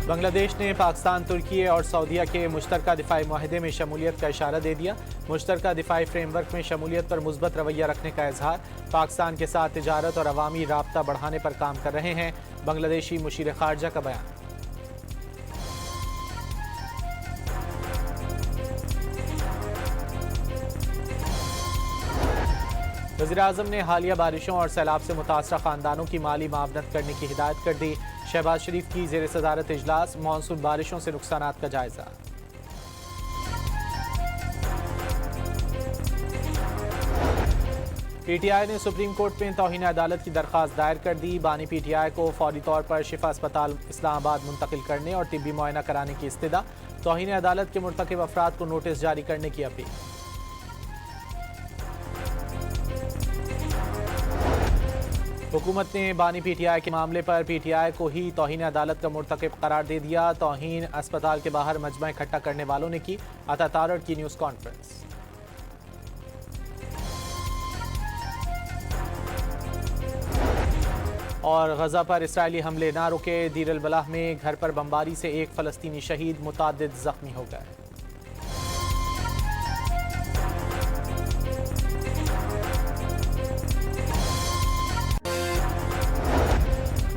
बांग्लादेश ने पाकिस्तान, तुर्की और सऊदीया के मुश्तरका दिफाई माहदे में शमूलियत का इशारा दे दिया। मुश्तरका दिफाई फ्रेमवर्क में शमूलियत पर मुस्बत रवैया रखने का इजहार। पाकिस्तान के साथ तिजारत और अवामी राब्ता बढ़ाने पर काम कर रहे हैं। बांग्लादेशी मुशीर खारजा का बयान। वज़ीर-ए-आज़म ने हालिया बारिशों और सैलाब से मुतासरा खानदानों की माली मावनत करने की हिदायत कर दी। शहबाज शरीफ की ज़ेर सदारत इजलास, मानसून बारिशों से नुकसानात का जायजा। PTI ने सुप्रीम कोर्ट में तौहीन अदालत की दरख्वास्त दायर कर दी। बानी PTI को फौरी तौर पर शिफा अस्पताल इस्लामाबाद मुंतकिल करने और तिब्बी मुआयना कराने की इस्तदा। तौहीन अदालत के मुर्तकिब अफराद को नोटिस जारी करने की अपील। हुकूमत ने बानी PTI के मामले पर PTI को ही तौहीन अदालत का मुर्तकिब करार दे दिया। तौहीन अस्पताल के बाहर मजमा इकट्ठा करने वालों ने की अता तारड़ की न्यूज़ कॉन्फ्रेंस। और गजा पर इसराइली हमले ना रुके। दीर अल बलाह में घर पर बमबारी से एक फ़लस्तीनी शहीद, मुतादिद जख्मी हो गए।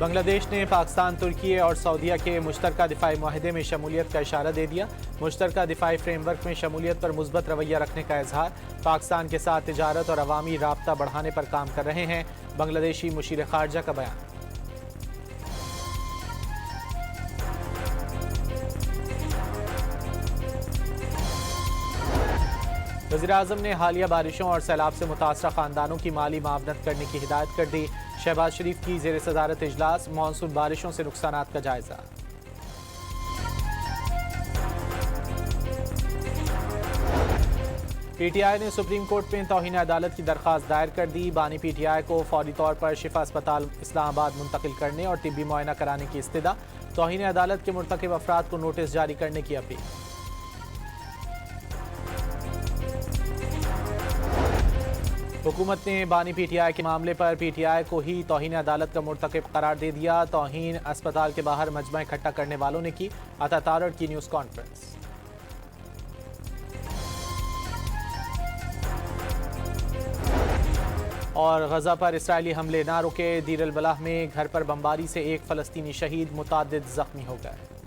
बांग्लादेश ने पाकिस्तान, तुर्की और सऊदीया के मुश्तरका दिफाई माहदे में शमूलियत का इशारा दे दिया। मुश्तरका दिफाई फ्रेमवर्क में शमूलियत पर मुस्बत रवैया रखने का इजहार। पाकिस्तान के साथ तिजारत और अवामी राब्ता बढ़ाने पर काम कर रहे हैं। बांग्लादेशी मुशीर खारजा का बयान। वज़ीर-ए-आज़म ने हालिया बारिशों और सैलाब से मुतासरा खानदानों की माली मावनत करने की हिदायत कर दी। शहबाज शरीफ की ज़ेर सदारत इजलास, मानसून बारिशों से नुकसानात का जायजा। PTI ने सुप्रीम कोर्ट में तौहीन अदालत की दरख्वास्त दायर कर दी। बानी PTI को फौरी तौर पर शिफा अस्पताल इस्लामाबाद मुंतकिल करने और तिब्बी मुआयना कराने की इस्तदा। तौहीन अदालत के मुर्तकिब अफराद को नोटिस जारी करने की अपील। हुकूमत ने बानी PTI के मामले पर PTI को ही तौहीन अदालत का मुर्तकिब करार दे दिया। तौहीन अस्पताल के बाहर मजमा इकट्ठा करने वालों ने की अता तारड़ की न्यूज़ कॉन्फ्रेंस। और गजा पर इसराइली हमले ना रुके। दीर अल बलाह में घर पर बमबारी से एक फ़लस्तीनी शहीद, मुतादिद जख्मी हो गए।